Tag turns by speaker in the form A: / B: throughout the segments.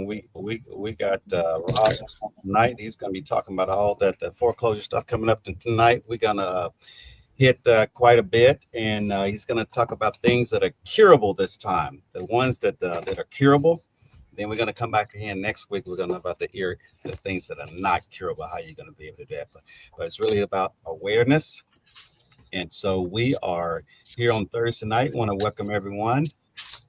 A: and we got Ross on tonight. He's going to be talking about all that the foreclosure stuff coming up tonight. We're going to hit quite a bit, and he's going to talk about things that are curable this time. The ones that are curable. Then we're going to come back again next week. We're going to about the things that are not curable. How you're going to be able to do that, but it's really about awareness. And so we are here on Thursday night. Want to welcome everyone.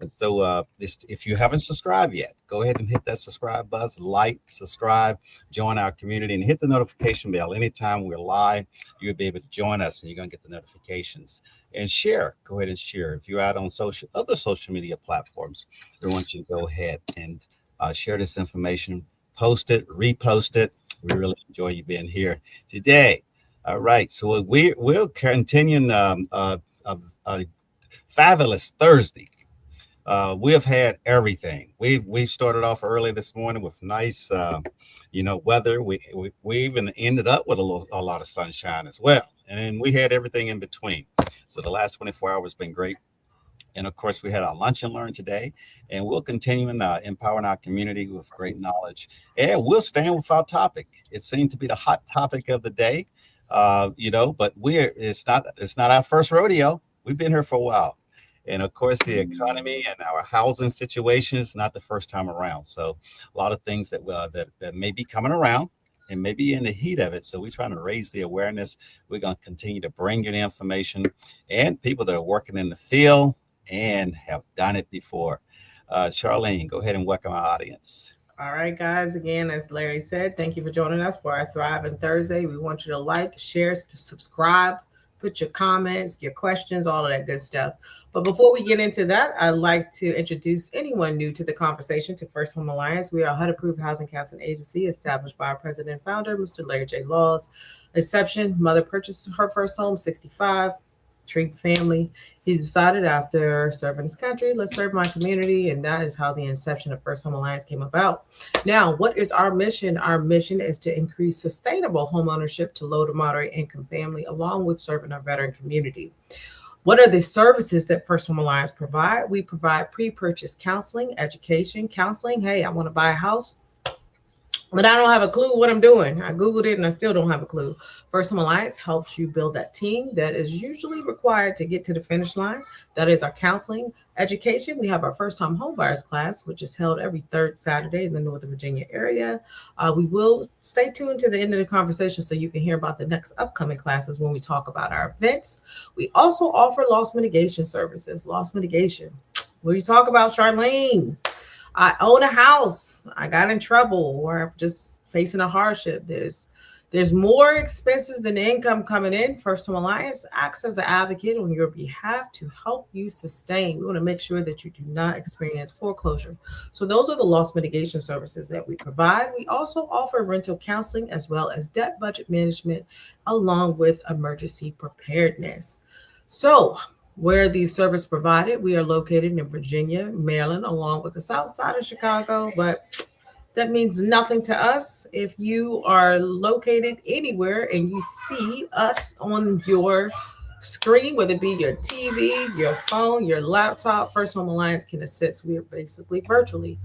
A: And so if you haven't subscribed yet, go ahead and hit that subscribe button, like, subscribe, join our community, and hit the notification bell. Anytime we're live, you'll be able to join us, and you're going to get the notifications. And share. Go ahead and share. If you're out on other social media platforms, we want you to go ahead and share this information, post it, repost it. We really enjoy you being here today. All right, so we'll continue a fabulous Thursday. We have had everything. We started off early this morning with nice, weather. We even ended up with a lot of sunshine as well, and we had everything in between. So the last 24 hours been great. And of course, we had our lunch and learn today, and we'll continue empowering our community with great knowledge. And we'll stand with our topic. It seemed to be the hot topic of the day, but it's not our first rodeo. We've been here for a while. And of course, the economy and our housing situation is not the first time around. So a lot of things that may be coming around and maybe in the heat of it. So we're trying to raise the awareness. We're going to continue to bring you the information and people that are working in the field and have done it before. Charlene, go ahead and welcome our audience.
B: All right, guys. Again, as Larry said, thank you for joining us for our Thriving Thursday. We want you to like, share, subscribe, put your comments, your questions, all of that good stuff. But before we get into that, I'd like to introduce anyone new to the conversation to First Home Alliance. We are a HUD-approved housing counseling agency established by our president and founder, Mr. Larry J. Laws. Exception, mother purchased her first home, 65, treat the family. He decided after serving his country, let's serve my community. And that is how the inception of First Home Alliance came about. Now, what is our mission? Our mission is to increase sustainable home ownership to low to moderate income family, along with serving our veteran community. What are the services that First Home Alliance provide? We provide pre-purchase counseling, education, counseling. Hey, I want to buy a house, but I don't have a clue what I'm doing. I Googled it and I still don't have a clue. First Home Alliance helps you build that team that is usually required to get to the finish line. That is our counseling. Education, we have our first time home buyers class, which is held every third Saturday in the Northern Virginia area. We will stay tuned to the end of the conversation so you can hear about the next upcoming classes when we talk about our events. We also offer loss mitigation services. Loss mitigation. What do you talk about, Charlene? I own a house, I got in trouble, or I'm just facing a hardship. There's more expenses than income coming in. First Home Alliance acts as an advocate on your behalf to help you sustain. We want to make sure that you do not experience foreclosure. So those are the loss mitigation services that we provide. We also offer rental counseling as well as debt budget management, along with emergency preparedness. So where these services provided, we are located in Virginia, Maryland, along with the south side of Chicago, but that means nothing to us. If you are located anywhere and you see us on your screen, whether it be your TV, your phone, your laptop, First Home Alliance can assist. We are basically virtually.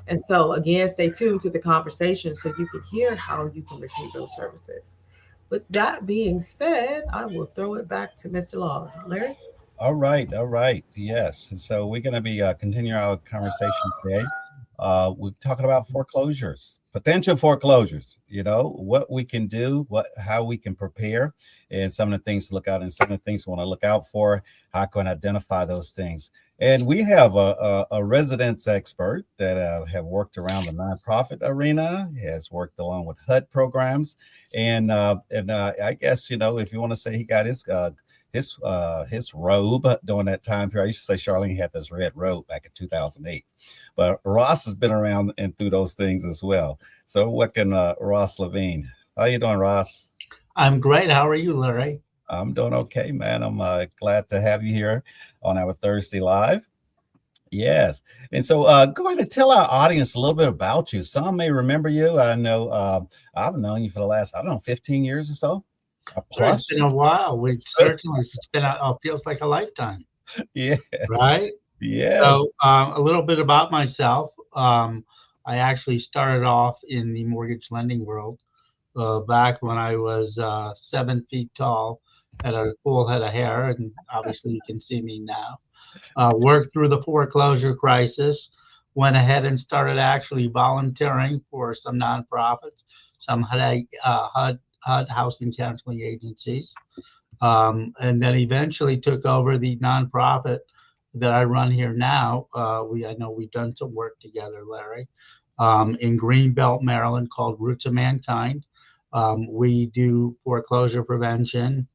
B: And so again, stay tuned to the conversation so you can hear how you can receive those services. With that being said, I will throw it back to Mr. Laws. Larry?
A: All right. Yes. And so we're going to be continuing our conversation today. We're talking about foreclosures, potential foreclosures, what we can do, how we can prepare, and some of the things to look out and some of the things we want to look out for, how can identify those things. And we have a residence expert that have worked around the nonprofit arena, has worked along with HUD programs. And I guess, if you want to say he got his robe during that time period. I used to say Charlene had this red robe back in 2008, but Ross has been around and through those things as well. So what can Ross Levine? How you doing, Ross?
C: I'm great. How are you, Larry?
A: I'm doing okay, man. I'm glad to have you here on our Thursday Live. Yes. And so go ahead and tell our audience a little bit about you. Some may remember you. I know I've known you for the last, 15 years or so.
C: Plus, it's been a while. It's been feels like a lifetime.
A: Yes.
C: Right.
A: Yes.
C: So a little bit about myself. I actually started off in the mortgage lending world back when I was 7 feet tall, had a full head of hair, and obviously you can see me now. Worked through the foreclosure crisis, went ahead and started actually volunteering for some nonprofits, some HUD housing counseling agencies, and then eventually took over the nonprofit that I run here now. I know we've done some work together, Larry, in Greenbelt, Maryland, called Roots of Mankind. We do foreclosure prevention.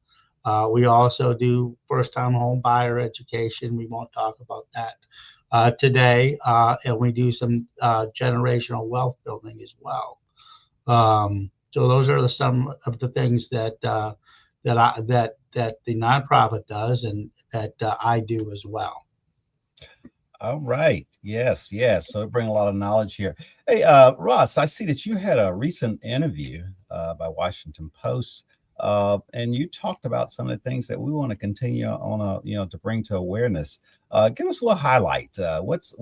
C: We also do first-time home buyer education. We won't talk about that today, and we do some generational wealth building as well. So those are some of the things that that the nonprofit does, and that I do as well.
A: All right. Yes. So bring a lot of knowledge here. Hey, Ross, I see that you had a recent interview by Washington Post, and you talked about some of the things that we want to continue on, to bring to awareness. Give us a little highlight. What's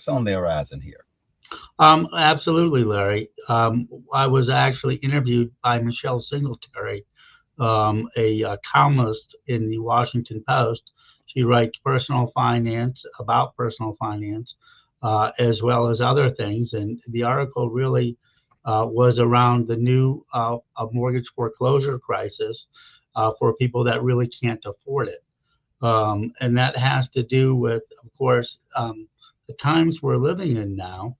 A: on the horizon here?
C: Absolutely, Larry. I was actually interviewed by Michelle Singletary, a columnist in the Washington Post. She writes about personal finance, as well as other things. And the article really was around the new mortgage foreclosure crisis for people that really can't afford it. And that has to do with, of course, the times we're living in now.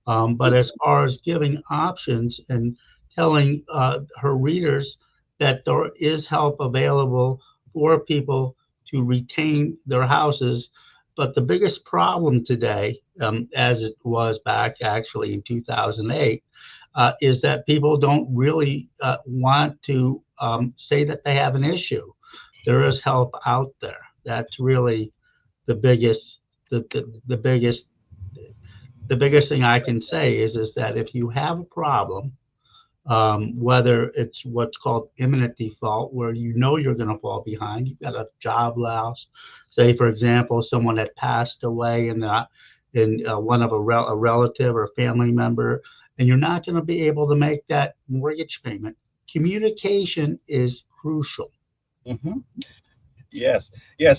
C: But as far as giving options and telling her readers that there is help available for people to retain their houses. But the biggest problem today, as it was back actually in 2008, is that people don't really want to say that they have an issue. There is help out there. That's really the biggest thing I can say is that if you have a problem, whether it's what's called imminent default, where you know you're going to fall behind, you've got a job loss, say for example, someone that passed away in one of a relative or family member, and you're not going to be able to make that mortgage payment. Communication is crucial.
A: Mm-hmm. Yes,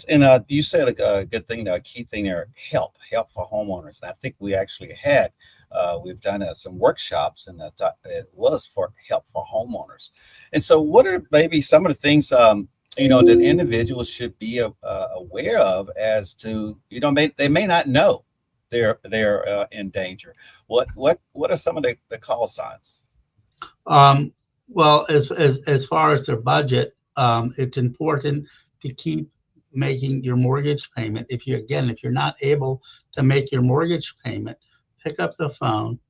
A: and you said a good thing, a key thing there: help for homeowners. And I think we actually we've done some workshops, and it was for help for homeowners. And so, what are maybe some of the things that individuals should be aware of, as to they may not know they're in danger. What are some of the call signs?
C: Well, as far as their budget, it's important to keep making your mortgage payment. If you're not able to make your mortgage payment, pick up the phone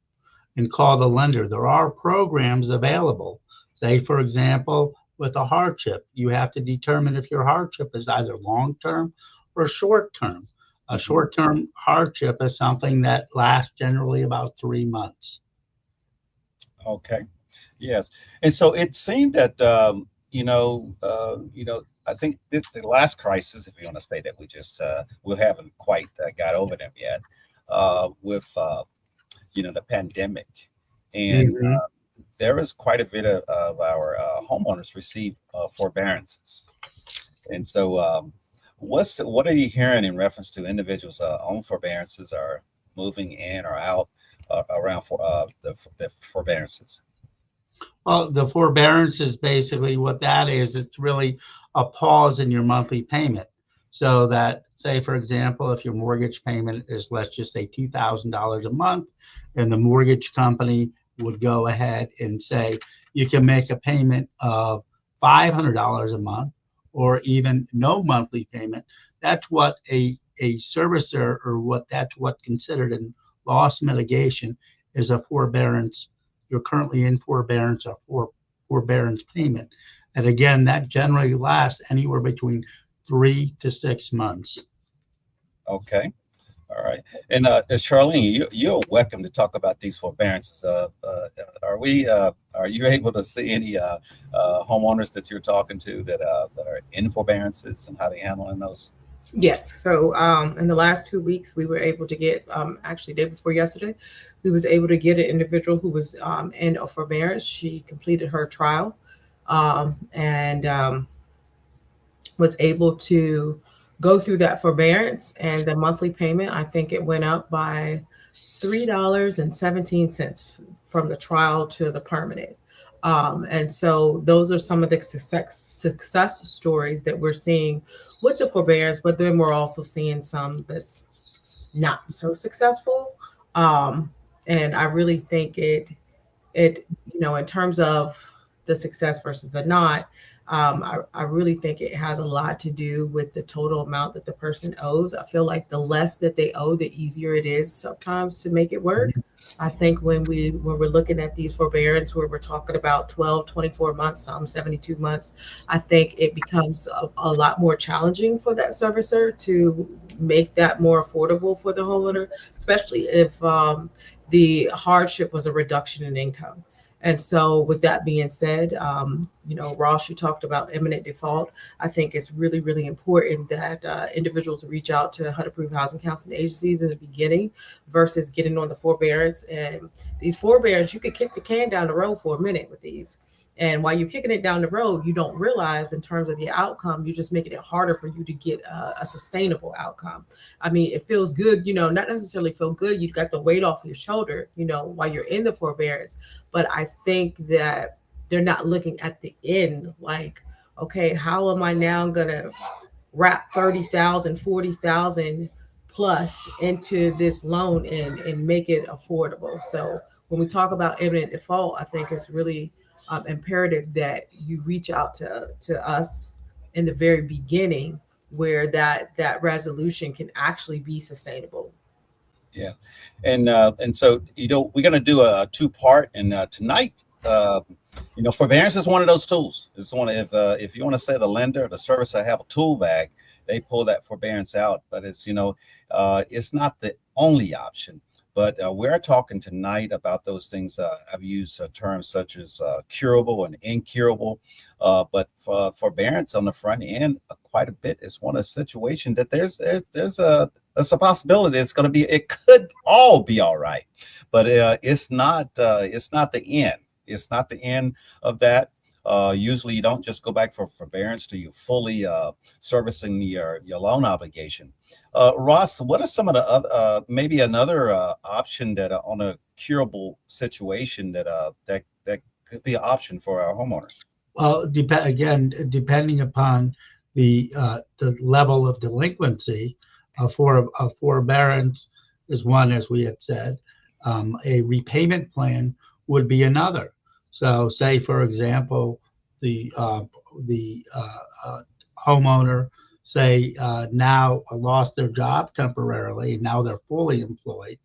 C: and call the lender. There are programs available. Say, for example, with a hardship, you have to determine if your hardship is either long-term or short-term. A short-term hardship is something that lasts generally about 3 months.
A: Okay. Yes. And so it seemed that, I think the last crisis, if you want to say that, we haven't quite got over them yet, with the pandemic, and there is quite a bit of our homeowners receive forbearances. And so, what are you hearing in reference to individuals on forbearances are moving in or out around the forbearances?
C: Well, the forbearance is basically what that is. It's really a pause in your monthly payment. So that, say, for example, if your mortgage payment is, let's just say, $2,000 a month, and the mortgage company would go ahead and say, you can make a payment of $500 a month, or even no monthly payment. That's what a servicer, or that's what considered in loss mitigation is a forbearance. You're currently in forbearance or forbearance payment. And again, that generally lasts anywhere between 3 to 6 months.
A: Okay. All right. And Charlene, you're welcome to talk about these forbearances. Are you able to see any homeowners that you're talking to that are in forbearances, and how they handling those?
B: Yes. So in the last 2 weeks, we were able to get, actually day before yesterday, we was able to get an individual who was in a forbearance. She completed her trial and was able to go through that forbearance, and the monthly payment, I think it went up by $3.17 from the trial to the permanent. And so those are some of the success stories that we're seeing with the forbearance, but then we're also seeing some that's not so successful. Um, and I really think it in terms of the success versus the not, I really think it has a lot to do with the total amount that the person owes. I feel like the less that they owe, the easier it is sometimes to make it work. I think when we're looking at these forbearance where we're talking about 12, 24 months, some 72 months, I think it becomes a lot more challenging for that servicer to make that more affordable for the homeowner, especially if the hardship was a reduction in income. And so, with that being said, Ross, you talked about imminent default. I think it's really, really important that individuals reach out to HUD-approved housing counseling agencies in the beginning versus getting on the forbearance. And these forbearance, you could kick the can down the road for a minute with these. And while you're kicking it down the road, you don't realize in terms of the outcome, you're just making it harder for you to get a sustainable outcome. I mean, it feels good, not necessarily feel good. You got the weight off your shoulder, while you're in the forbearance. But I think that they're not looking at the end like, okay, how am I now going to wrap 30,000, 40,000 plus into this loan and make it affordable? So when we talk about imminent default, I think it's really imperative that you reach out to us in the very beginning where that resolution can actually be sustainable.
A: Yeah, and so we're gonna do a two-part, and tonight, forbearance is one of those tools. It's one if you want to say the lender, the servicer have a tool bag, they pull that forbearance out, but it's it's not the only option. But we're talking tonight about those things. I've used terms such as curable and incurable, but for forbearance on the front end, quite a bit is one of the situation that there's a possibility it could all be all right, but it's not the end. It's not the end of that. Usually you don't just go back for forbearance to you fully servicing your loan obligation. Ross, what are some of the other, maybe another option that on a curable situation that could be an option for our homeowners?
C: Well, depending upon the level of delinquency, for a forbearance is one, as we had said. A repayment plan would be another. So, say for example, the homeowner now lost their job temporarily, and now they're fully employed,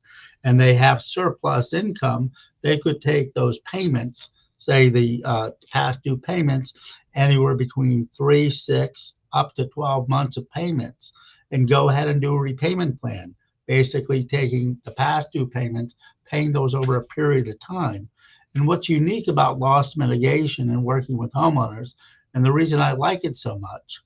C: and they have surplus income. They could take those payments, say the past due payments, anywhere between 3, 6, up to 12 months of payments, and go ahead and do a repayment plan, basically taking the past due payments, paying those over a period of time. And what's unique about loss mitigation and working with homeowners, and the reason I like it so much,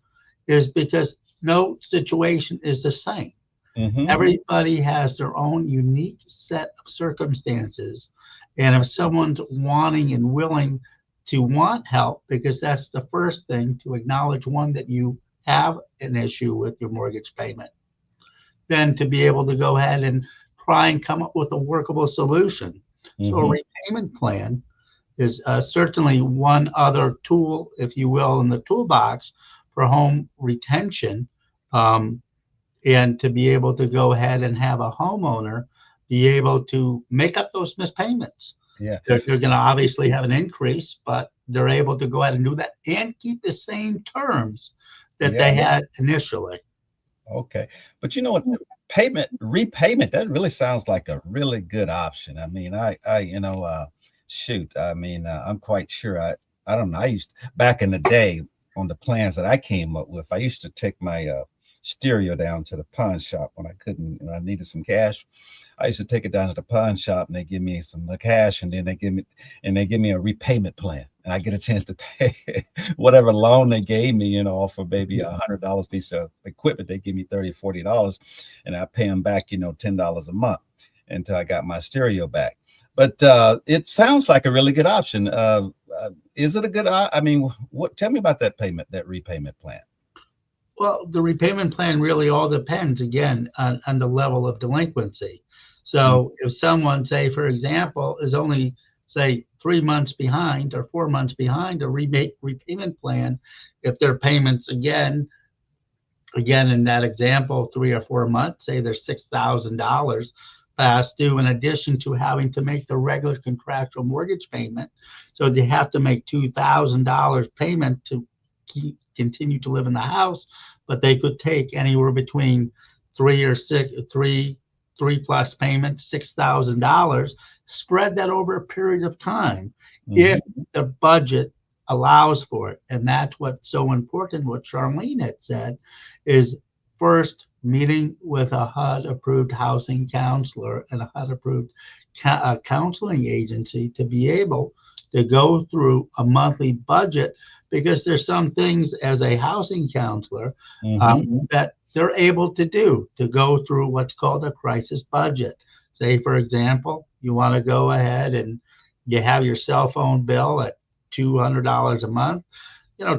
C: is because no situation is the same. Mm-hmm. Everybody has their own unique set of circumstances. And if someone's wanting and willing to want help, because that's the first thing, to acknowledge, one, that you have an issue with your mortgage payment, then to be able to go ahead and try and come up with a workable solution. Mm-hmm. So a repayment plan is certainly one other tool, if you will, in the toolbox for home retention, and to be able to go ahead and have a homeowner be able to make up those missed payments. Yeah, they're going to obviously have an increase, but they're able to go ahead and do that and keep the same terms that they had initially.
A: Okay. But what, repayment, that really sounds like a really good option. I mean, I'm quite sure I don't know. I used back in the day on the plans that I came up with, I used to take my stereo down to the pawn shop when I needed some cash. I used to take it down to the pawn shop and they give me some cash, and then they give me a repayment plan. and I get a chance to pay whatever loan they gave me, for maybe $100 piece of equipment. They give me $30, $40, and I pay them back, $10 a month until I got my stereo back. But it sounds like a really good option. Is it a good? Tell me about that repayment plan.
C: Well, the repayment plan really all depends, again, on the level of delinquency. So if someone, say, for example, is only, say, 3 months behind or 4 months behind a repayment plan, if their payments, again, in that example, 3 or 4 months, say they're $6,000 past due, in addition to having to make the regular contractual mortgage payment. So they have to make $2,000 payment to continue to live in the house, but they could take anywhere between 3 plus payments, $6,000, spread that over a period of time if the budget allows for it. And that's what's so important. What Charlene had said is, first, meeting with a HUD-approved housing counselor and a HUD-approved counseling agency to be able to go through a monthly budget, because there's some things as a housing counselor that they're able to do, to go through what's called a crisis budget. Say, for example, you want to go ahead and you have your cell phone bill at $200 a month,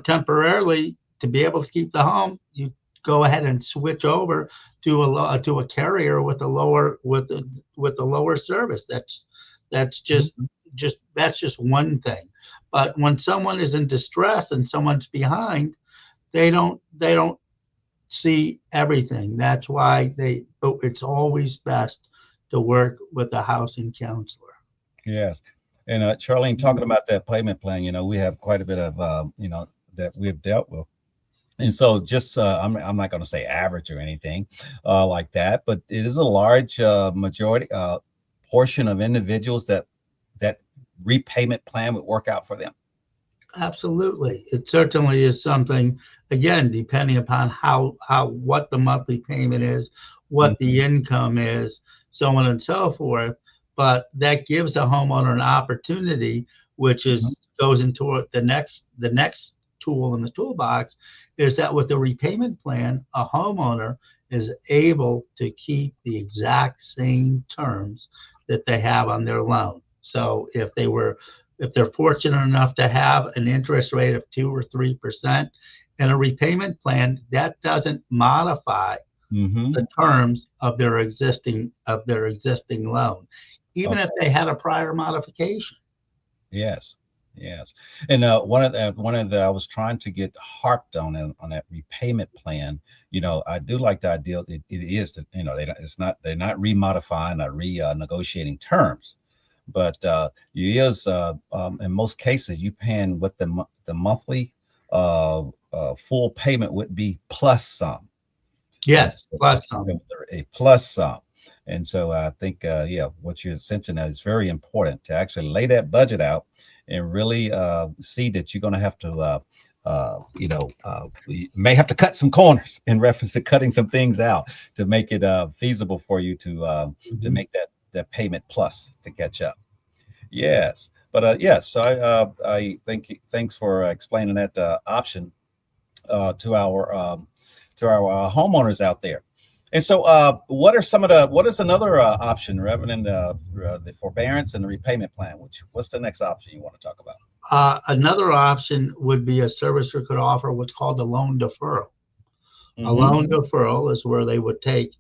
C: temporarily, to be able to keep the home, you go ahead and switch over to a carrier with a lower service. That's just one thing. But when someone is in distress and someone's behind, they don't see everything. That's why it's always best to work with a housing counselor.
A: Yes. And Charlene, talking about that payment plan, we have quite a bit of that we've dealt with. And so just I'm not going to say average or anything like that, but it is a large majority portion of individuals that repayment plan would work out for them.
C: Absolutely. It certainly is something, again, depending upon what the monthly payment is, what the income is, so on and so forth. But that gives a homeowner an opportunity, which goes into the next tool in the toolbox, is that with the repayment plan, a homeowner is able to keep the exact same terms that they have on their loan. So if they're fortunate enough to have an interest rate of 2 or 3% in a repayment plan, that doesn't modify the terms of their existing loan, even if they had a prior modification.
A: Yes. And one of the I was trying to get harped on that repayment plan. I do like the idea. It is that they're not remodifying or renegotiating terms, but in most cases you paying what the monthly full payment would be plus some.
C: Yes, plus some.
A: A plus sum. And so I think what you're mentioning is very important, to actually lay that budget out and really see that you're going to have to you may have to cut some corners in reference to cutting some things out to make it feasible for you to make that payment plus to catch up. Yes, but yes. So I thanks for explaining that option to our homeowners out there. And so, what is another option, Reverend, the forbearance and the repayment plan? What's the next option you want to talk about?
C: Another option would be a servicer could offer what's called a loan deferral. A loan deferral is where they would take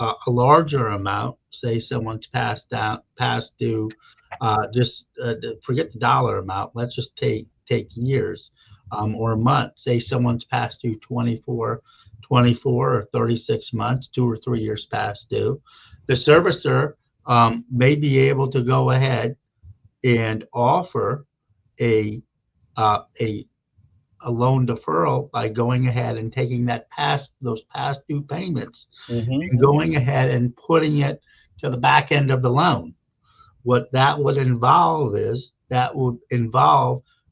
C: a larger amount. Say someone's past due, forget the dollar amount. Let's just take years or a month. Say someone's past due 24 or 36 months, 2 or 3 years past due. The servicer may be able to go ahead and offer a loan deferral by going ahead and taking those past due payments and going ahead and putting it to the back end of the loan. What that would involve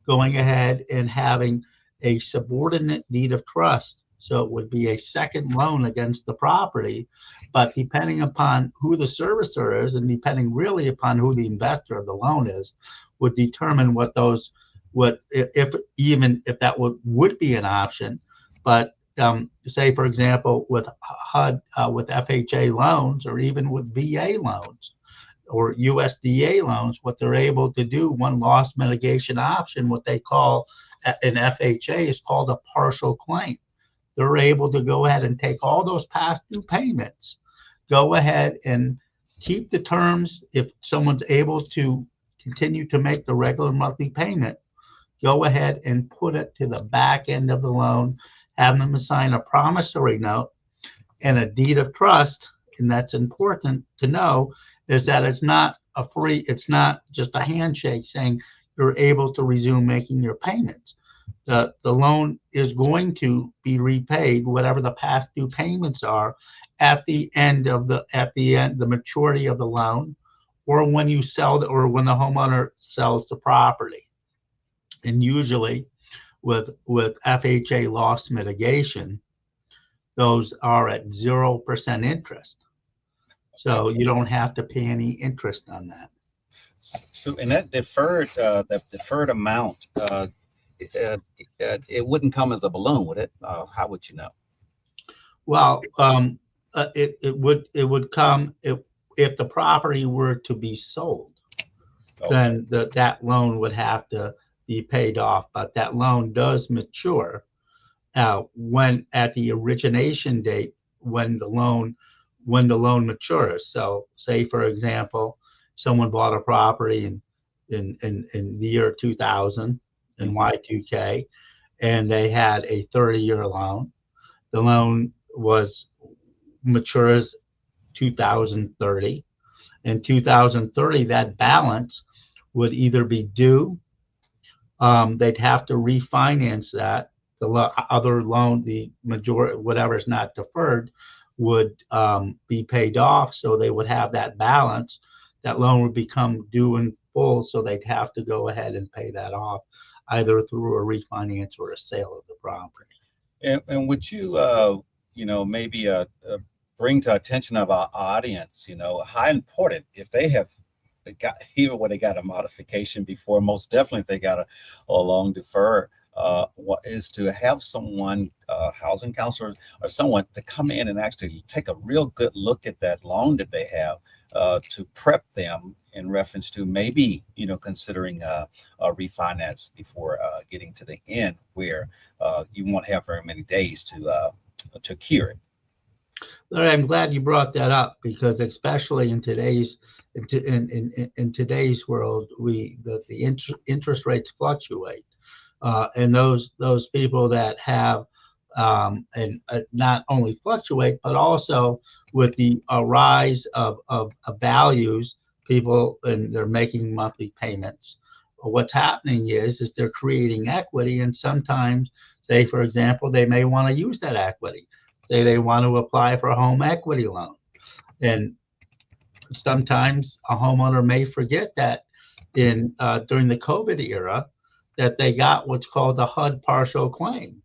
C: going ahead and having a subordinate deed of trust. So it would be a second loan against the property, but depending upon who the servicer is and depending really upon who the investor of the loan is, would determine what those what if even if that would be an option. But say, for example, with HUD, with FHA loans, or even with VA loans or USDA loans, what they're able to do, one loss mitigation option, what they call an FHA, is called a partial claim. They're able to go ahead and take all those past due payments, go ahead and keep the terms. If someone's able to continue to make the regular monthly payment, go ahead and put it to the back end of the loan, have them assign a promissory note and a deed of trust. And that's important to know, is that it's not just a handshake saying you're able to resume making your payments. The loan is going to be repaid, whatever the past due payments are, at the maturity of the loan, or when you sell or when the homeowner sells the property. And usually with FHA loss mitigation, those are at 0% interest. So you don't have to pay any interest on that.
A: So in that deferred amount, it wouldn't come as a balloon, would it? How would you know?
C: Well, it would come if the property were to be sold. Okay. Then that loan would have to be paid off, but that loan does mature when at the origination date, when the loan matures. So say, for example, someone bought a property in the year 2000 in Y2K, and they had a 30-year loan. The loan matures 2030. In 2030, that balance would either be due, they'd have to refinance that. The other loan, the majority, whatever's not deferred, would be paid off. So they would have that balance. That loan would become due in full. So they'd have to go ahead and pay that off, either through a refinance or a sale of the property.
A: And would you, maybe bring to attention of our audience, how important, if they have got, even when they got a modification before, most definitely if they got a loan deferred, what is to have someone, housing counselor or someone, to come in and actually take a real good look at that loan that they have, to prep them in reference to maybe, considering a refinance before getting to the end where you won't have very many days to cure it.
C: Larry, I'm glad you brought that up, because especially in today's world, the interest rates fluctuate, and those people that have and not only fluctuate, but also with the rise of values, people, and they're making monthly payments. What's happening is they're creating equity, and sometimes, say, for example, they may want to use that equity. Say they want to apply for a home equity loan. And sometimes a homeowner may forget that during the COVID era that they got what's called a HUD partial claim.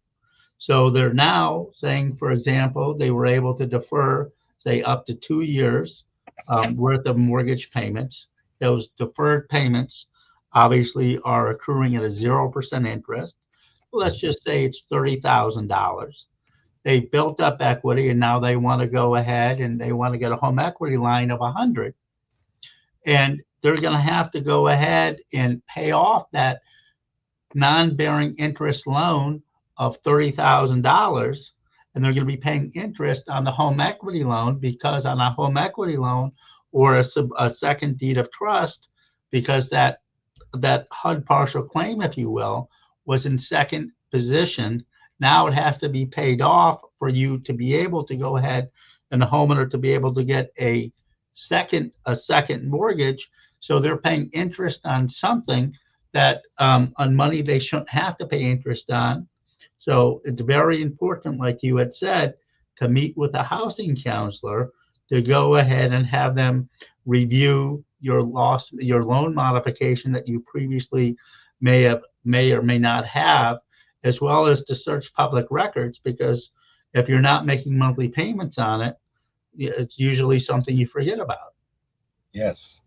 C: So they're now saying, for example, they were able to defer, say, up to 2 years worth of mortgage payments. Those deferred payments obviously are accruing at a 0% interest. Let's just say it's $30,000. They built up equity, and now they want to go ahead and they want to get a home equity line of 100, and they're going to have to go ahead and pay off that non-bearing interest loan of $30,000, and they're going to be paying interest on the home equity loan, because on a home equity loan or a second deed of trust, because that HUD partial claim, if you will, was in second position. Now it has to be paid off for you to be able to go ahead and the homeowner to be able to get a second mortgage. So they're paying interest on something that on money they shouldn't have to pay interest on. So it's very important, like you had said, to meet with a housing counselor to go ahead and have them review your loan modification that you previously may or may not have, as well as to search public records, because if you're not making monthly payments on it, it's usually something you forget about.
A: Yes,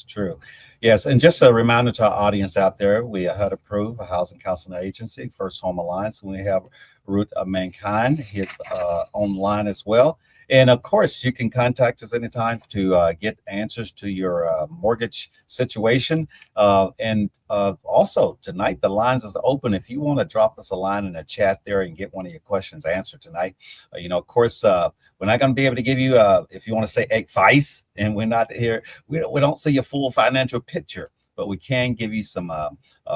A: true. Yes, and just a reminder to our audience out there, we are HUD approved, a housing counseling agency, First Home Alliance, and we have Root of Mankind, his online as well. And of course, you can contact us anytime to get answers to your mortgage situation. And also tonight, the lines is open. If you want to drop us a line in the chat there and get one of your questions answered tonight, of course, we're not going to be able to give you, if you want to say advice, and we're not here, we don't see your full financial picture, but we can give you some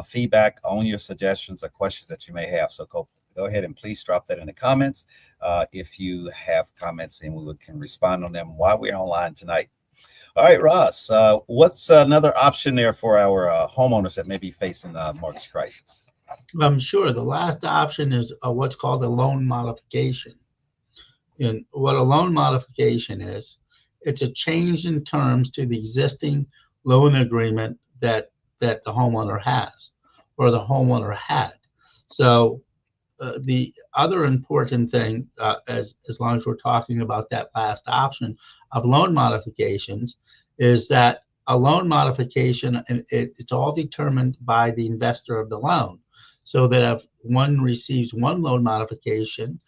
A: feedback on your suggestions or questions that you may have. So go ahead and please drop that in the comments if you have comments, and we can respond on them while we're online tonight. All right, Ross, what's another option there for our homeowners that may be facing a mortgage crisis?
C: I'm sure the last option is what's called a loan modification. And what a loan modification is, it's a change in terms to the existing loan agreement that the homeowner has or the homeowner had. So the other important thing, as long as we're talking about that last option of loan modifications, is that a loan modification, and it's all determined by the investor of the loan. So that if one receives one loan modification,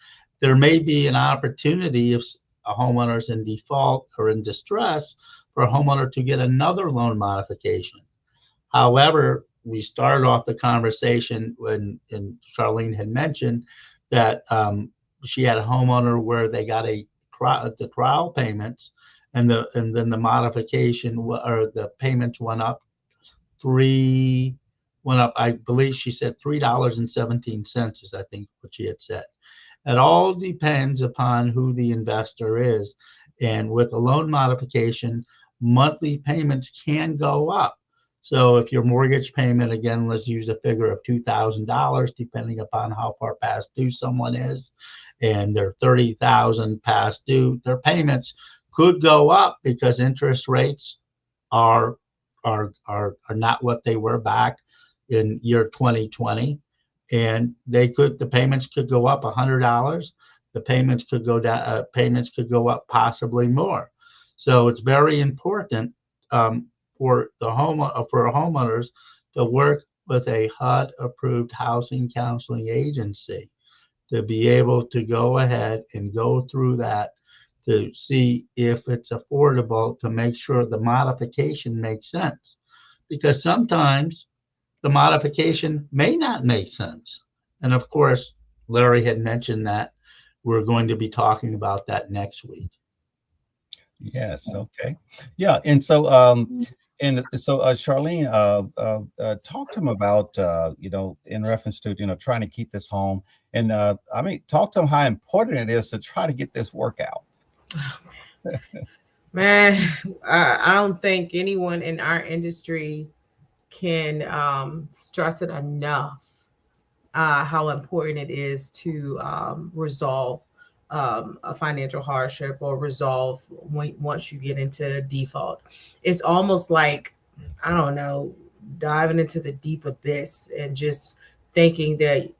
C: there may be an opportunity if a homeowner is in default or in distress for a homeowner to get another loan modification. However, we started off the conversation when Charlene had mentioned that she had a homeowner where they got the trial payments, and then the modification or the payments went up. I believe she said $3.17 is, I think, what she had said. It all depends upon who the investor is, and with a loan modification, monthly payments can go up. So if your mortgage payment, again, let's use a figure of $2,000, depending upon how far past due someone is, and they're $30,000 past due, their payments could go up because interest rates are not what they were back in year 2020, and the payments could go up $100. The payments could go down. Payments could go up possibly more. So it's very important for homeowners to work with a HUD-approved housing counseling agency to be able to go ahead and go through that to see if it's affordable, to make sure the modification makes sense. Because sometimes the modification may not make sense. And of course, Larry had mentioned that we're going to be talking about that next week.
A: Yes. Okay. Yeah. And so, Charlene, talk to him about, in reference to, trying to keep this home. And talk to him how important it is to try to get this work out.
B: Man, I don't think anyone in our industry can stress it enough how important it is to resolve a financial hardship or resolve once you get into default. It's almost like, I don't know, diving into the deep abyss and just thinking that,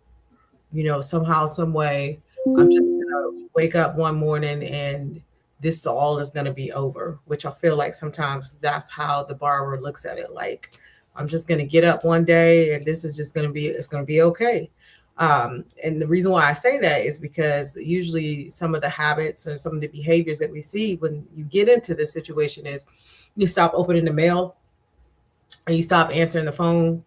B: somehow, some way, I'm just gonna wake up one morning and this all is gonna be over, which I feel like sometimes that's how the borrower looks at it. Like, I'm just gonna get up one day and this is just it's gonna be okay. And the reason why I say that is because usually some of the habits or some of the behaviors that we see when you get into this situation is you stop opening the mail and you stop answering the phone.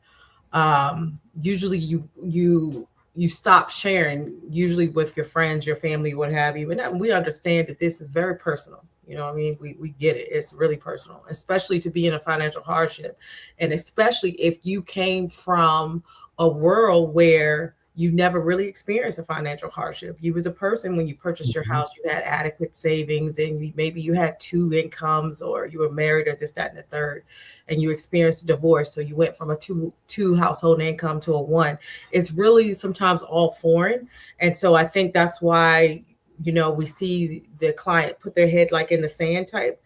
B: Usually you stop sharing, usually with your friends, your family, what have you. And we understand that this is very personal. We get it. It's really personal, especially to be in a financial hardship. And especially if you came from a world where you never really experienced a financial hardship. You was a person when you purchased your house, you had adequate savings, and maybe you had two incomes, or you were married, or this, that, and the third, and you experienced a divorce. So you went from a two household income to a one. It's really sometimes all foreign. And so I think that's why, we see the client put their head like in the sand type,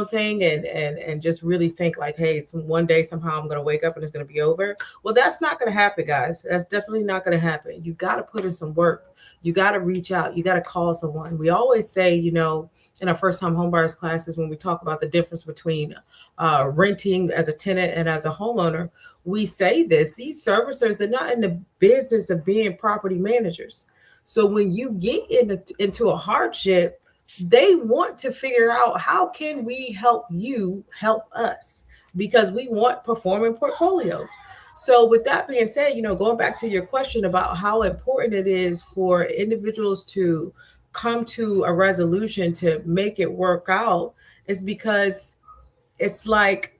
B: thing, and just really think like, hey, one day somehow I'm going to wake up and it's going to be over. Well, that's not going to happen, guys. That's definitely not going to happen. You got to put in some work. You got to reach out. You got to call someone. We always say, in our first time homebuyers classes, when we talk about the difference between renting as a tenant and as a homeowner, we say this: these servicers, they're not in the business of being property managers. So when you get into a hardship, they want to figure out, how can we help you help us, because we want performing portfolios. So with that being said, going back to your question about how important it is for individuals to come to a resolution to make it work out, is because it's like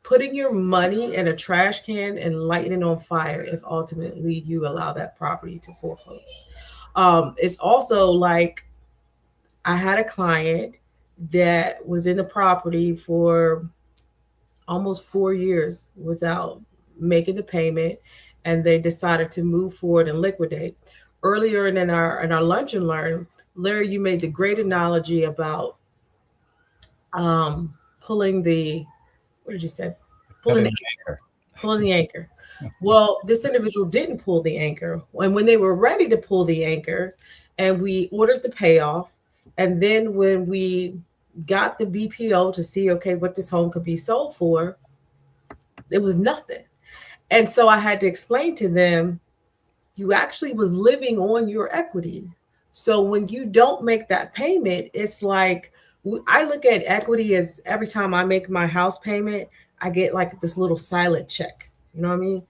B: putting your money in a trash can and lighting it on fire if ultimately you allow that property to foreclose. It's also like, I had a client that was in the property for almost 4 years without making the payment, and they decided to move forward and liquidate. Earlier in our lunch and learn, Larry, you made the great analogy about pulling the, what did you say? Pulling the anchor. Pulling the anchor. Well, this individual didn't pull the anchor. And when they were ready to pull the anchor, and we ordered the payoff, and then when we got the BPO to see, okay, what this home could be sold for, it was nothing. And so I had to explain to them, you actually was living on your equity. So when you don't make that payment, it's like, I look at equity as, every time I make my house payment, I get like this little silent check. You know what I mean?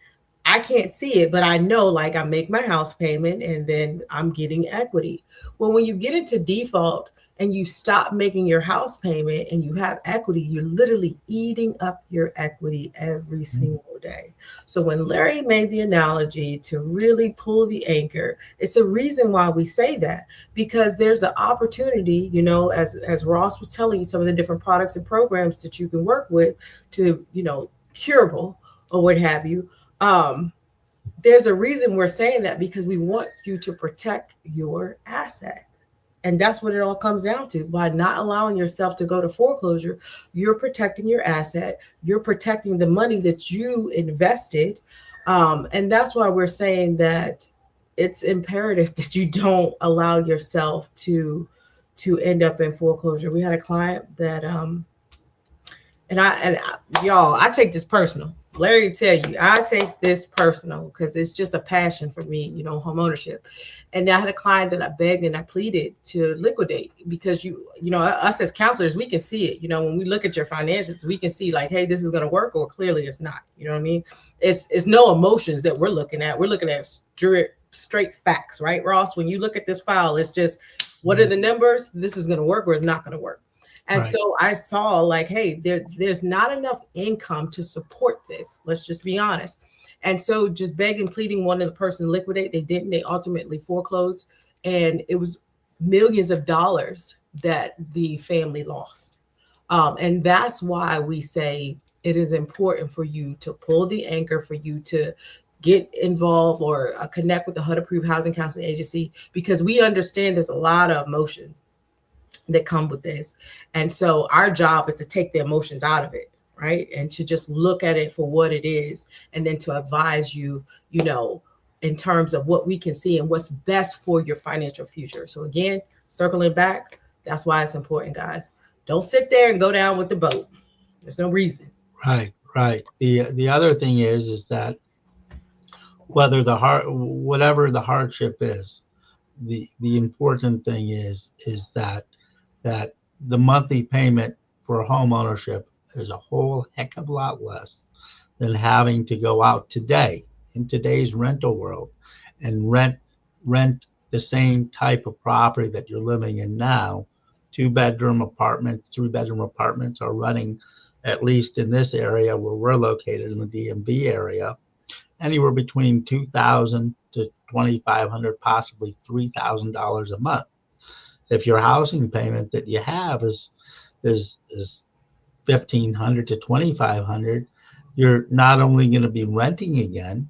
B: I can't see it, but I know, like, I make my house payment and then I'm getting equity. Well, when you get into default and you stop making your house payment and you have equity, you're literally eating up your equity every single day. So when Larry made the analogy to really pull the anchor, it's a reason why we say that, because there's an opportunity, as Ross was telling you, some of the different products and programs that you can work with to, curable or what have you. There's a reason we're saying that, because we want you to protect your asset. And that's what it all comes down to. By not allowing yourself to go to foreclosure, you're protecting your asset. You're protecting the money that you invested. And that's why we're saying that it's imperative that you don't allow yourself to end up in foreclosure. We had a client that, y'all, I take this personal. Larry tell you, I take this personal because it's just a passion for me, home ownership. And I had a client that I begged and I pleaded to liquidate, because us as counselors, we can see it. When we look at your financials, we can see, like, hey, this is going to work, or clearly it's not. You know what I mean? It's no emotions that we're looking at. We're looking at straight facts, right, Ross? When you look at this file, it's just, what are the numbers? This is going to work or it's not going to work. And right. So I saw, like, hey, there's not enough income to support this. Let's just be honest. And so just begging, pleading, wanted the person to liquidate. They didn't. They ultimately foreclosed. And it was millions of dollars that the family lost. And that's why we say it is important for you to pull the anchor, for you to get involved or connect with the HUD-approved housing counseling agency, because we understand there's a lot of emotion that come with this. And so our job is to take the emotions out of it, right? And to just look at it for what it is, and then to advise you, in terms of what we can see and what's best for your financial future. So again, circling back, that's why it's important, guys. Don't sit there and go down with the boat. There's no reason.
C: Right. The other thing is that whatever the hardship is, the important thing is that the monthly payment for home ownership is a whole heck of a lot less than having to go out today in today's rental world and rent the same type of property that you're living in now. 2-bedroom apartments, 3-bedroom apartments are running, at least in this area where we're located in the DMV area, anywhere between $2,000 to $2,500, possibly $3,000 a month. If your housing payment that you have is $1,500 to $2,500, you're not only going to be renting again,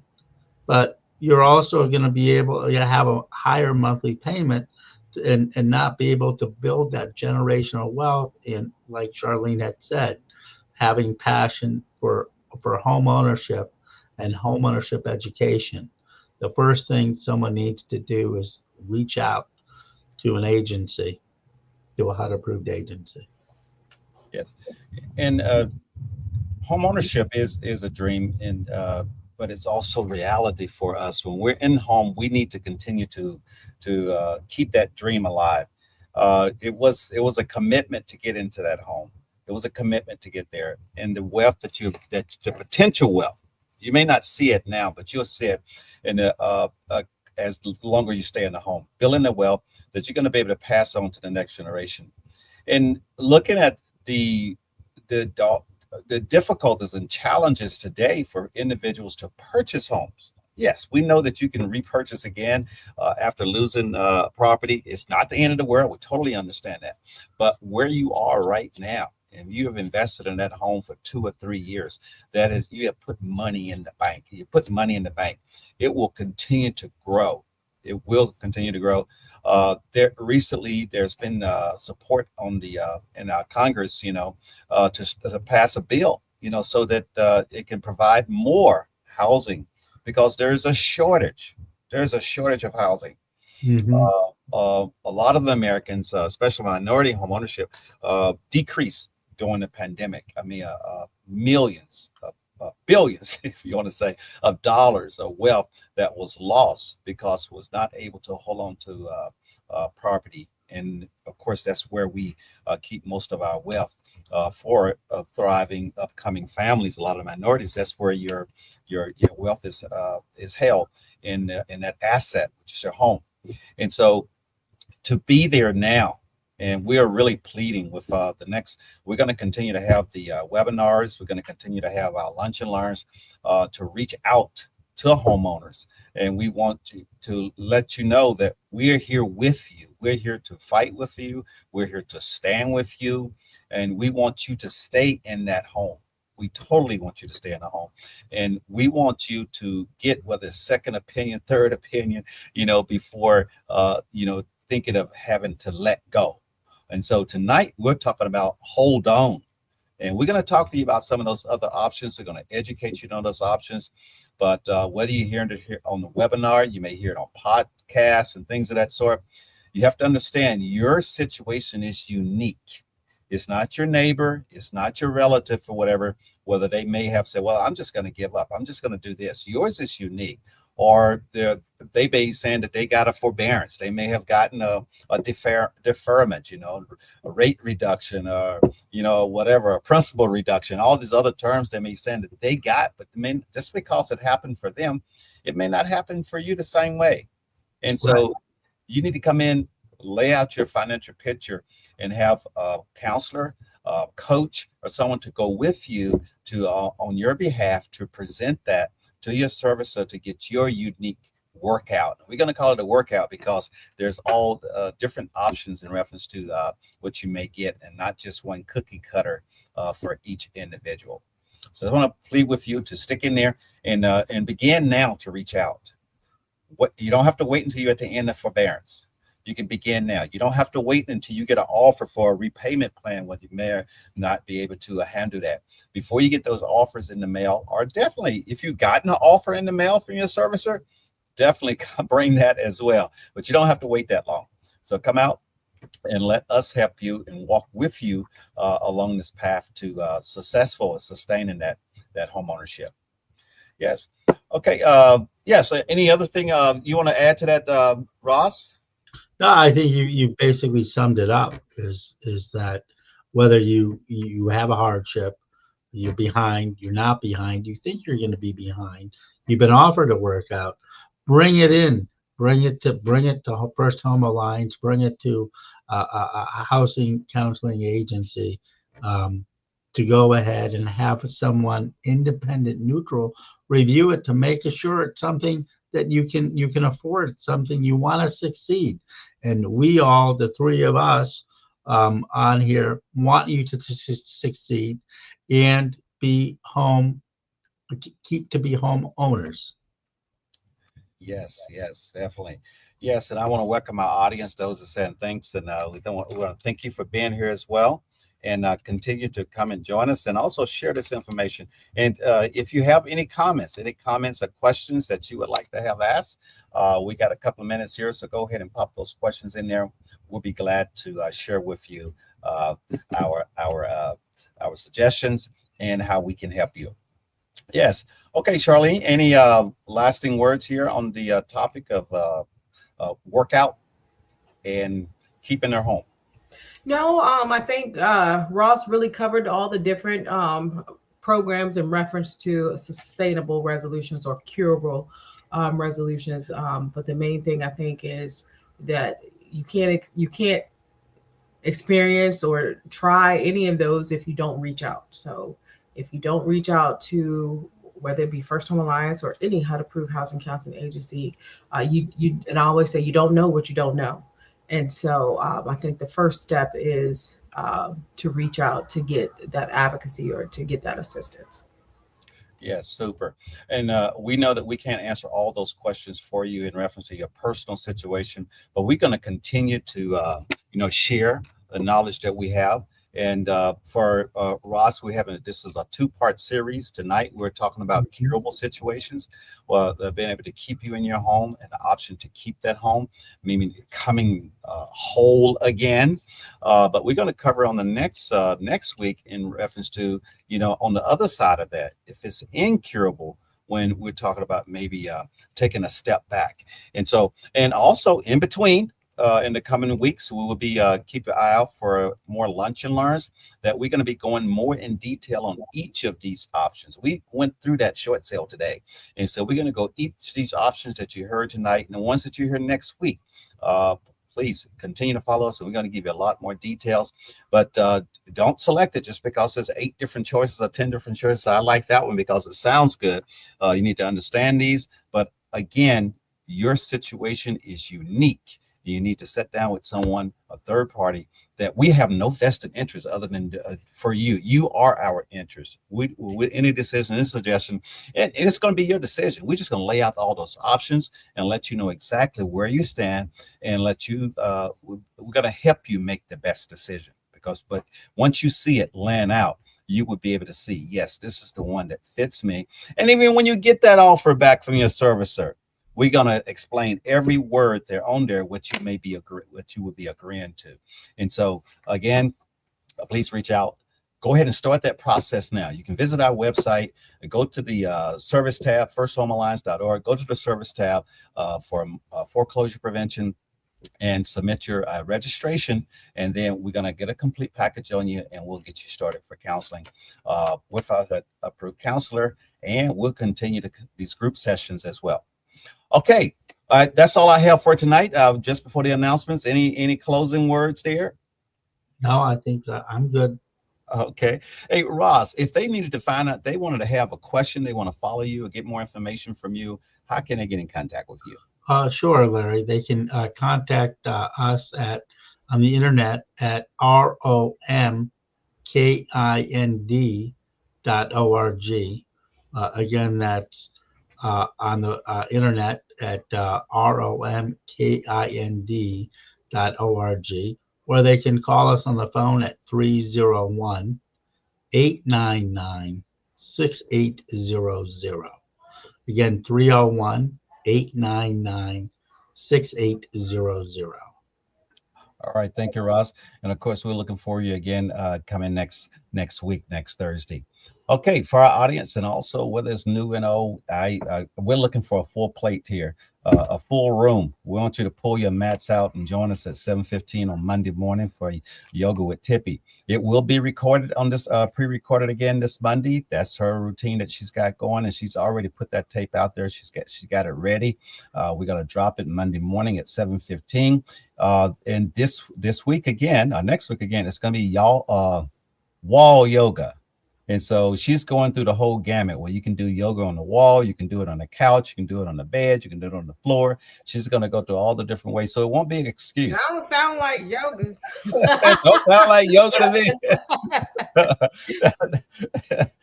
C: but you're also going to be able to have a higher monthly payment and not be able to build that generational wealth in, like Charlene had said, having passion for home ownership and home ownership education. The first thing someone needs to do is reach out to an agency to a HUD-approved agency.
A: Yes, and home ownership is a dream, and but it's also reality for us. When we're in home, we need to continue to keep that dream alive. It was a commitment to get into that home. It was a commitment to get there, and the wealth that the potential wealth. You may not see it now, but you'll see it in as longer you stay in the home, building the wealth that you're going to be able to pass on to the next generation. And looking at the the difficulties and challenges today for individuals to purchase homes. Yes, we know that you can repurchase again after losing property. It's not the end of the world. We totally understand that. But where you are right now, and you have invested in that home for 2 or 3 years, that is, you have put money in the bank. You put money in the bank. It will continue to grow. It will continue to grow. There's been support on the in our Congress, to pass a bill, so that it can provide more housing, because there's a shortage. There's a shortage of housing. A lot of the Americans, especially minority home ownership, decreased during the pandemic. I mean, millions, billions, if you want to say, of dollars of wealth that was lost because was not able to hold on to property. And of course, that's where we keep most of our wealth for thriving upcoming families. A lot of minorities, that's where your wealth is held in that asset, which is your home. And so to be there now, and we are really pleading with we're going to continue to have the webinars. We're going to continue to have our lunch and learns to reach out to homeowners. And we want to let you know that we're here with you. We're here to fight with you. We're here to stand with you. And we want you to stay in that home. We totally want you to stay in the home. And we want you to get, whether it's second opinion, third opinion, before, thinking of having to let go. And so tonight we're talking about hold on. And we're going to talk to you about some of those other options. We're going to educate you on those options. But whether you hear it here on the webinar, you may hear it on podcasts and things of that sort. You have to understand your situation is unique. It's not your neighbor. It's not your relative or whatever, whether they may have said, well, I'm just going to give up. I'm just going to do this. Yours is unique. Or they may be saying that they got a forbearance. They may have gotten a deferment, a rate reduction, or, whatever, a principal reduction, all these other terms they may be saying that they got, but just because it happened for them, it may not happen for you the same way. And so you need to come in, lay out your financial picture, and have a counselor, a coach, or someone to go with you to on your behalf to present that to your servicer to get your unique workout. We're going to call it a workout because there's all different options in reference to what you may get, and not just one cookie cutter for each individual. So I want to plead with you to stick in there and begin now to reach out. You don't have to wait until you're at the end of forbearance. You can begin now. You don't have to wait until you get an offer for a repayment plan, whether you may or not be able to handle that. Before you get those offers in the mail, or definitely if you've gotten an offer in the mail from your servicer, definitely bring that as well. But you don't have to wait that long. So come out and let us help you and walk with you along this path to successful and sustaining that home ownership. Yes. Okay. Yes. Any other thing you want to add to that, Ross?
C: No, I think you basically summed it up. Is that whether you have a hardship, you're behind, you're not behind, you think you're going to be behind, you've been offered a workout, bring it in, bring it to First Home Alliance, bring it to a housing counseling agency, to go ahead and have someone independent, neutral, review it to make sure it's something that you can afford, something you want to succeed. And we all, the three of us on here, want you to succeed and be home owners.
A: Yes, definitely. Yes, and I want to welcome our audience, those that saying thanks, and we want to thank you for being here as well. and continue to come and join us, and also share this information. And if you have any comments or questions that you would like to have asked, we got a couple of minutes here, so go ahead and pop those questions in there. We'll be glad to share with you our suggestions and how we can help you. Yes. Okay, Charlene, any lasting words here on the topic of workout and keeping their home?
B: No, I think Ross really covered all the different programs in reference to sustainable resolutions or curable resolutions. But the main thing I think is that you can't experience or try any of those if you don't reach out. So if you don't reach out to, whether it be First Home Alliance or any HUD approved housing counseling agency, and I always say you don't know what you don't know. And so I think the first step is to reach out to get that advocacy or to get that assistance.
A: Yes, super. And we know that we can't answer all those questions for you in reference to your personal situation, but we're going to continue to, share the knowledge that we have. And for Ross, this is a 2-part series. Tonight, we're talking about curable situations. Well, being able to keep you in your home and the option to keep that home, meaning coming whole again. But we're going to cover on the next week in reference to, on the other side of that, if it's incurable, when we're talking about maybe taking a step back. And also in between, in the coming weeks, we will be keep an eye out for more lunch and learns that we're going to be going more in detail on each of these options. We went through that short sale today, and so we're going to go each of these options that you heard tonight and the ones that you hear next week. Please continue to follow us, and we're going to give you a lot more details. But don't select it just because there's 8 different choices or 10 different choices. I like that one because it sounds good. You need to understand these, but again, your situation is unique. You need to sit down with someone, a third party, that we have no vested interest other than for you. You are our interest. With any decision, any suggestion, and it's going to be your decision. We're just going to lay out all those options and let you know exactly where you stand, and let you. We're going to help you make the best decision. But once you see it laying out, you would be able to see, yes, this is the one that fits me. And even when you get that offer back from your servicer, we're going to explain every word there on there, what you would be agreeing to. And so again, please reach out. Go ahead and start that process now. You can visit our website and go to the service tab, firsthomealliance.org. Go to the service tab for foreclosure prevention and submit your registration. And then we're going to get a complete package on you, and we'll get you started for counseling with our approved counselor. And we'll continue these group sessions as well. Okay, that's all I have for tonight. Just before the announcements, any closing words there?
C: No, I think I'm good.
A: Okay. Hey, Ross, if they needed to find out, they wanted to have a question, they want to follow you or get more information from you, how can they get in contact with you?
C: Sure, Larry. They can contact us on the internet at romkind.org. Again, that's on the internet at romkind.org, or they can call us on the phone at 301-899-6800. Again, 301-899-6800.
A: All right. Thank you, Ross. And of course, we're looking for you again coming next week, next Thursday. Okay, for our audience, and also whether it's new and old, we're looking for a full plate here, a full room. We want you to pull your mats out and join us at 7:15 on Monday morning for Yoga with Tippy. It will be recorded on this, pre-recorded again this Monday. That's her routine that she's got going, and she's already put that tape out there. She's got it ready. We're gonna drop it Monday morning at 7:15. And this week again, next week again, it's gonna be wall yoga. And so she's going through the whole gamut where you can do yoga on the wall, you can do it on the couch, you can do it on the bed, you can do it on the floor. She's going to go through all the different ways. So it won't be an excuse.
B: That don't sound like yoga.
A: Don't sound like yoga to me.
B: What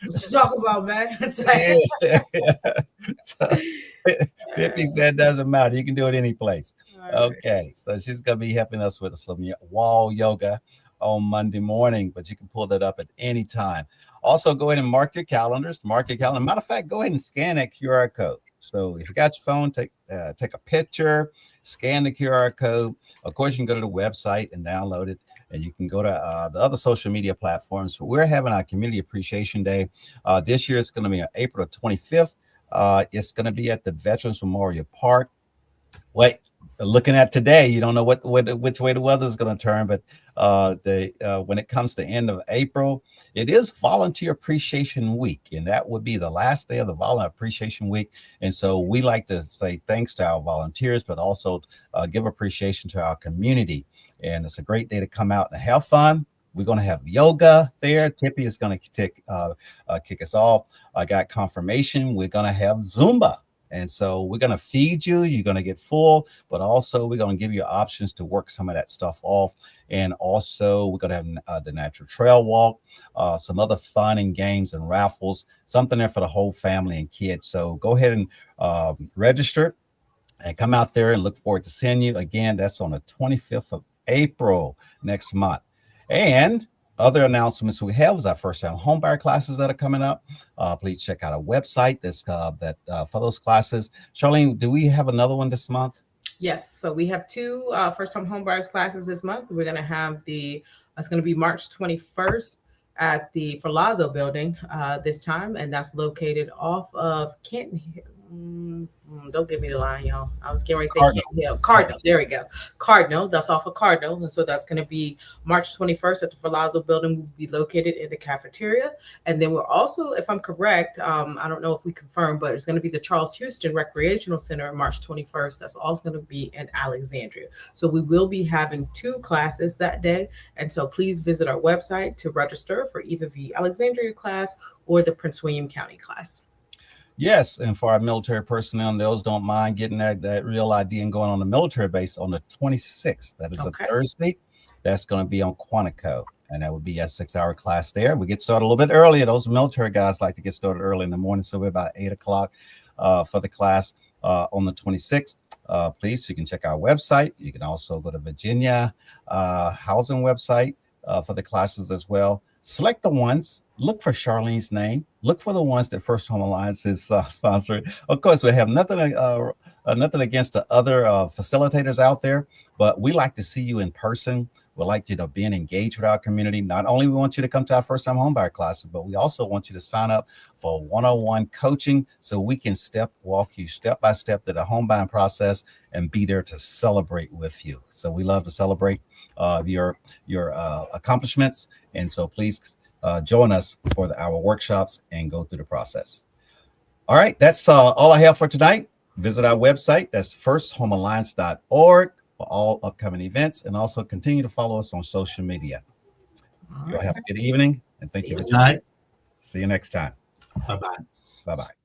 B: you talking about, man?
A: Tippy said doesn't matter. You can do it any place.
B: Right.
A: Okay. So she's going to be helping us with some wall yoga on Monday morning, but you can pull that up at any time. Also, go ahead and mark your calendars. Mark your calendar. Matter of fact, go ahead and scan that QR code. So if you got your phone, take a picture, scan the QR code. Of course, you can go to the website and download it, and you can go to the other social media platforms. We're having our Community Appreciation Day. This year, it's going to be on April 25th. It's going to be at the Veterans Memorial Park. Wait, looking at today, you don't know which way the weather is going to turn, but when it comes to end of April, it is Volunteer Appreciation Week, and that would be the last day of the Volunteer Appreciation Week. And so we like to say thanks to our volunteers, but also give appreciation to our community. And it's a great day to come out and have fun. We're going to have yoga there. Tippy is going to kick us off. I got confirmation. We're going to have Zumba. And so we're going to feed you. You're going to get full, but also we're going to give you options to work some of that stuff off. And also we're going to have the natural trail walk, some other fun and games and raffles, something there for the whole family and kids. So go ahead and register and come out there, and look forward to seeing you. Again, that's on the 25th of April next month. And other announcements we have is our first-time homebuyer classes that are coming up. Please check out our website that's for those classes. Charlene, do we have another one this month?
B: Yes. So we have two first-time homebuyers classes this month. We're going to have it's going to be March 21st at the Ferlazzo building this time, and that's located off of Canton. Don't give me the line, y'all. I was getting ready to say Canton Hill. Cardinal. There we go. Cardinal. That's off of Cardinal. And so that's going to be March 21st at the Ferlazzo building. We'll be located in the cafeteria. And then we're also, if I'm correct, I don't know if we confirm, but it's going to be the Charles Houston Recreational Center March 21st. That's also going to be in Alexandria. So we will be having two classes that day. And so please visit our website to register for either the Alexandria class or the Prince William County class.
A: Yes, and for our military personnel, those don't mind getting that real ID and going on the military base on the 26th. That is a Thursday. That's going to be on Quantico, and that would be a 6-hour class there. We get started a little bit earlier. Those military guys like to get started early in the morning, so we're about 8 o'clock for the class on the 26th. Please, you can check our website. You can also go to Virginia Housing website for the classes as well. Select the ones. Look for Charlene's name. Look for the ones that First Home Alliance is sponsoring. Of course, we have nothing against the other facilitators out there, but we like to see you in person. We like you to being engaged with our community. Not only we want you to come to our first-time homebuyer classes, but we also want you to sign up for one-on-one coaching so we can walk you step by step through the home buying process and be there to celebrate with you. So we love to celebrate your accomplishments, and so please join us for our workshops and go through the process. All right, that's all I have for tonight. Visit our website. That's firsthomealliance.org for all upcoming events, and also continue to follow us on social media. You'll have a good evening, and thank you for joining. See you next time.
C: Bye-bye.
A: Bye-bye.